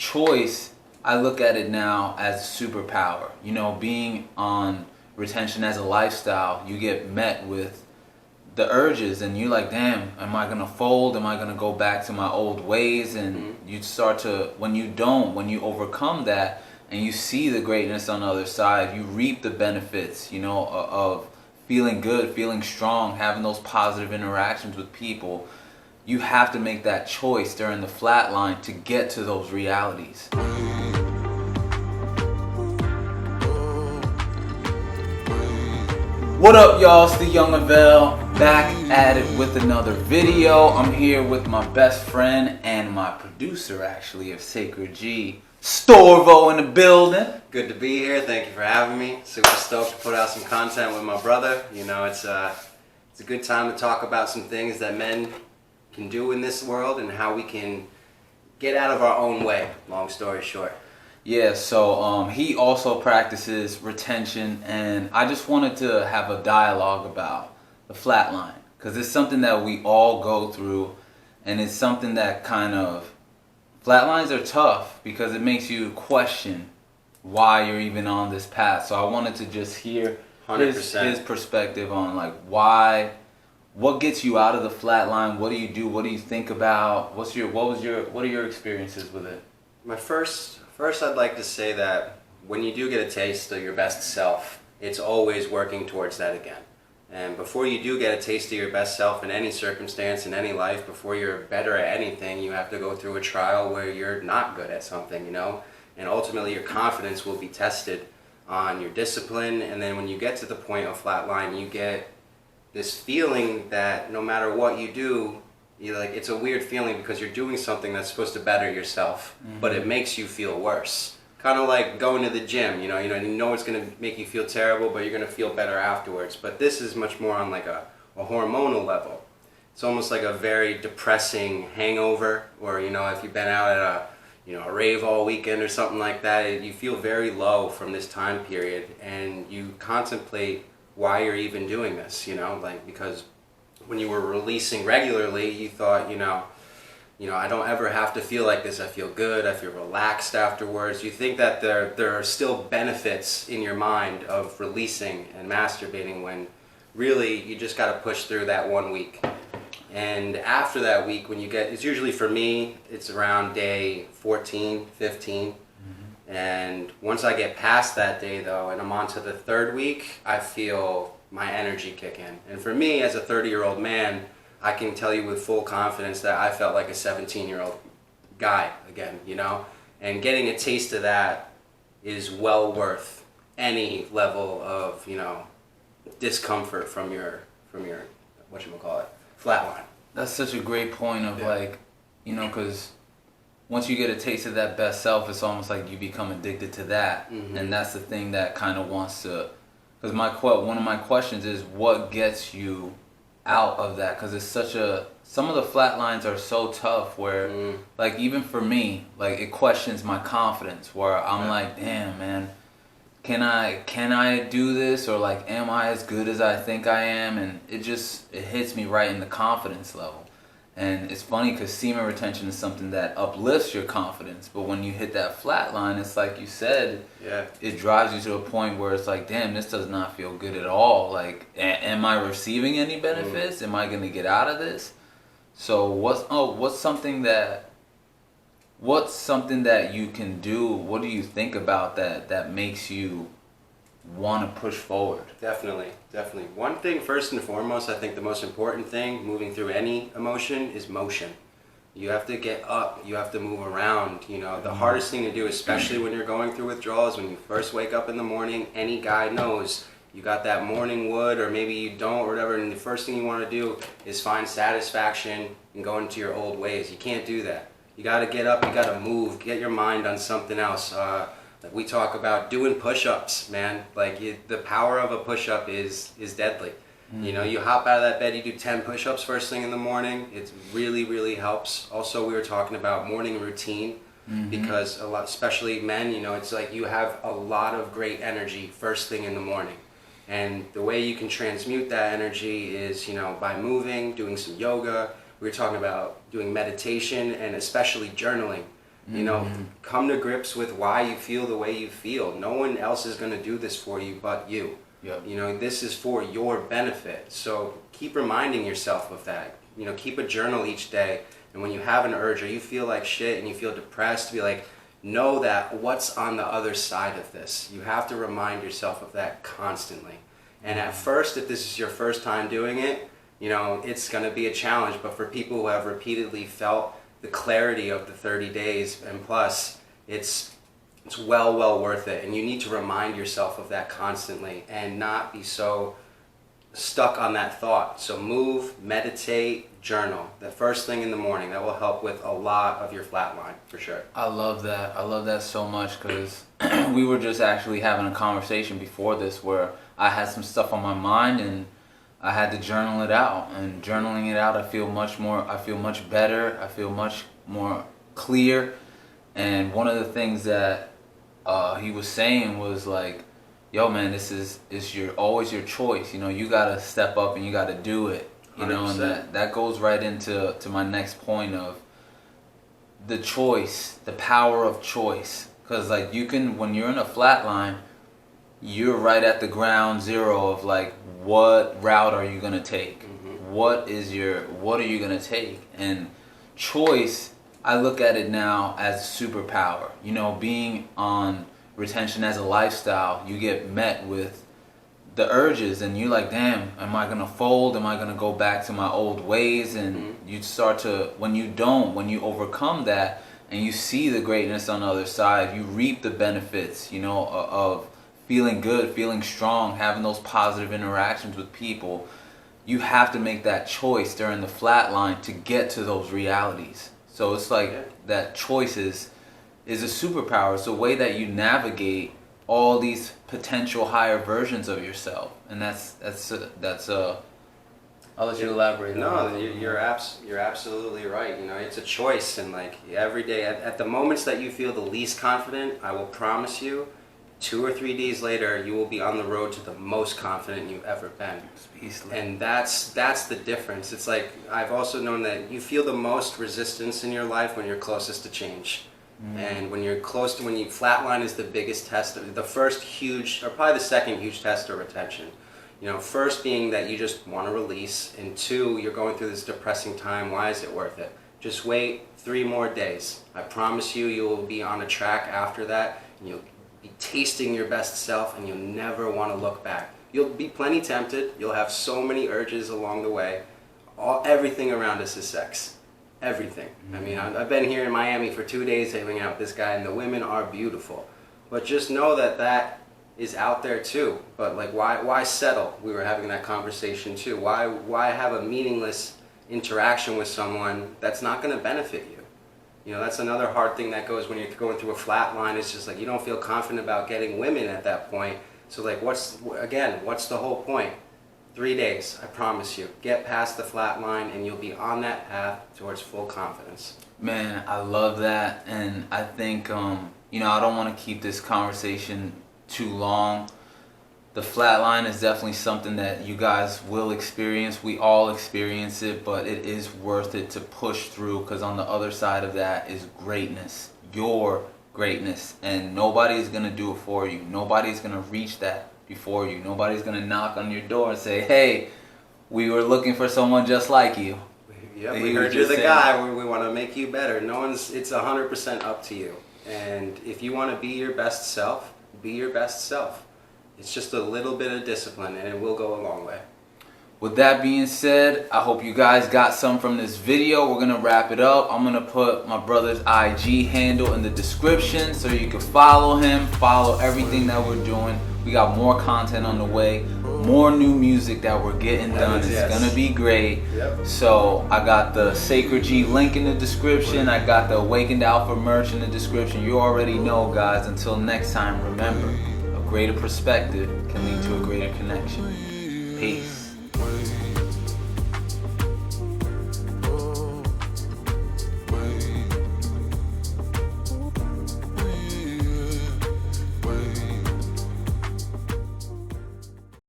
choice, I look at it now as a superpower. You know, being on retention as a lifestyle, you get met with the urges and you're like, damn, am I gonna fold? Am I gonna go back to my old ways? And you start to, when you overcome that and you see the greatness on the other side, you reap the benefits, you know, of feeling good, feeling strong, having those positive interactions with people. You have to make that choice during the flatline to get to those realities. What up, y'all? It's the Yungavelle, back at it with another video. I'm here with my best friend and my producer, actually, of Sacred G, Storvo, in the building. Good to be here. Thank you for having me. Super stoked to put out some content with my brother. You know, it's a good time to talk about some things that men can do in this world and how we can get out of our own way, long story short. Yeah, so he also practices retention, and I just wanted to have a dialogue about the flatline, because it's something that we all go through, and it's something that kind of, flatlines are tough because it makes you question why you're even on this path. So I wanted to just hear his perspective on like what gets you out of the flatline, what do you do, what do you think about, what are your experiences with it? First, I'd like to say that when you do get a taste of your best self, it's always working towards that again. And before you do get a taste of your best self in any circumstance, in any life, before you're better at anything, you have to go through a trial where you're not good at something, you know? And ultimately your confidence will be tested on your discipline, and then when you get to the point of flatline, you get this feeling that no matter what you do, it's a weird feeling because you're doing something that's supposed to better yourself, but it makes you feel worse. Kind of like going to the gym, you know it's going to make you feel terrible, but you're going to feel better afterwards. But this is much more on like a hormonal level. It's almost like a very depressing hangover, or if you've been out at a rave all weekend or something like that, you feel very low from this time period, and you contemplate why you're even doing this, because when you were releasing regularly, you thought, I don't ever have to feel like this. I feel good. I feel relaxed afterwards. You think that there are still benefits in your mind of releasing and masturbating, when really you just got to push through that 1 week. And after that week, it's usually for me, it's around day 14, 15. And once I get past that day though, and I'm on to the third week, I feel my energy kick in. And for me, as a 30-year-old man, I can tell you with full confidence that I felt like a 17-year-old guy again, And getting a taste of that is well worth any level of, discomfort from your flatline. That's such a great point of because once you get a taste of that best self, it's almost like you become addicted to that. And that's the thing that kind of wants to, because one of my questions is what gets you out of that, because it's some of the flatlines are so tough where like even for me, like it questions my confidence, where I'm like, damn man, can I do this, or like am I as good as I think I am? And it hits me right in the confidence level. And it's funny because semen retention is something that uplifts your confidence, but when you hit that flat line, it's like you said, it drives you to a point where it's like, damn, this does not feel good at all. Like, am I receiving any benefits? Am I going to get out of this? So what's something that you can do? What do you think about that makes you want to push forward? Definitely. One thing, first and foremost, I think the most important thing moving through any emotion is motion. You have to get up, you have to move around. The hardest thing to do, especially when you're going through withdrawals, when you first wake up in the morning, any guy knows you got that morning wood, or maybe you don't, or whatever, and the first thing you want to do is find satisfaction and go into your old ways. You can't do that. You got to get up, you got to move, get your mind on something else. Like we talk about doing push-ups, man. Like the power of a push-up is deadly. You hop out of that bed, you do 10 push-ups first thing in the morning. It really, really helps. Also, we were talking about morning routine, because especially men, it's like you have a lot of great energy first thing in the morning. And the way you can transmute that energy is, by moving, doing some yoga. We were talking about doing meditation and especially journaling. You know, come to grips with why you feel the way you feel. No one else is going to do this for you but you. Yep. You know, this is for your benefit. So keep reminding yourself of that. You know, keep a journal each day. And when you have an urge or you feel like shit and you feel depressed, be like, know that what's on the other side of this. You have to remind yourself of that constantly. And at first, if this is your first time doing it, you know, it's going to be a challenge. But for people who have repeatedly felt the clarity of the 30 days and plus, it's well worth it. And you need to remind yourself of that constantly and not be so stuck on that thought. So move, meditate, journal. The first thing in the morning, that will help with a lot of your flatline for sure. I love that. I love that so much because we were just actually having a conversation before this where I had some stuff on my mind and I had to journal it out. And journaling it out, I feel much better. I feel much more clear. And one of the things that he was saying was like, yo man, this is always your choice. You know, you gotta step up and you gotta do it. You 100%. Know, and that goes right into my next point of the choice, the power of choice. Because like you can, when you're in a flat line, you're right at the ground zero of like, what route are you gonna take? Mm-hmm. What are you gonna take? And choice, I look at it now as superpower. You know, being on retention as a lifestyle, you get met with the urges and you're like, damn, am I gonna fold? Am I gonna go back to my old ways? And you start to, when you overcome that and you see the greatness on the other side, you reap the benefits, you know, of feeling good, feeling strong, having those positive interactions with people. You have to make that choice during the flat line to get to those realities. So it's like that choice is a superpower. It's a way that you navigate all these potential higher versions of yourself, and that's I'll let you elaborate. No, you're absolutely right. You know, it's a choice, and like every day, at the moments that you feel the least confident, I will promise you, 2 or 3 days later, you will be on the road to the most confident you've ever been. And that's the difference. It's like I've also known that you feel the most resistance in your life when you're closest to change. And when you're close to, when you flatline is the biggest test, the first huge, or probably the second huge test of retention. You know, first being that you just want to release, and 2, you're going through this depressing time. Why is it worth it? Just wait 3 more days. I promise you, you will be on a track after that, and you'll be tasting your best self, and you'll never want to look back. You'll be plenty tempted. You'll have so many urges along the way. Everything around us is sex. Everything. I mean, I've been here in Miami for 2 days hanging out with this guy, and the women are beautiful. But just know that is out there too. But like, why settle? We were having that conversation too. Why have a meaningless interaction with someone that's not going to benefit you? You know, that's another hard thing that goes when you're going through a flat line. It's just like you don't feel confident about getting women at that point. So like, what's the whole point? 3 days, I promise you. Get past the flat line and you'll be on that path towards full confidence. Man, I love that. And I think, you know, I don't want to keep this conversation too long. The flat line is definitely something that you guys will experience. We all experience it, but it is worth it to push through, because on the other side of that is greatness. Your greatness. And nobody's going to do it for you. Nobody's going to reach that before you. Nobody's gonna knock on your door and say, hey, we were looking for someone just like you. Yep, we heard you're the guy. We want to make you better. It's 100% up to you. And if you want to be your best self, be your best self. It's just a little bit of discipline and it will go a long way. With that being said, I hope you guys got some from this video. We're gonna wrap it up. I'm gonna put my brother's IG handle in the description so you can follow him, follow everything that we're doing. We got more content on the way, more new music that we're getting done. It's gonna be great. Yep. So I got the Sacred G link in the description. I got the Awakened Alpha merch in the description. You already know, guys. Until next time, remember, a greater perspective can lead to a greater connection. Peace.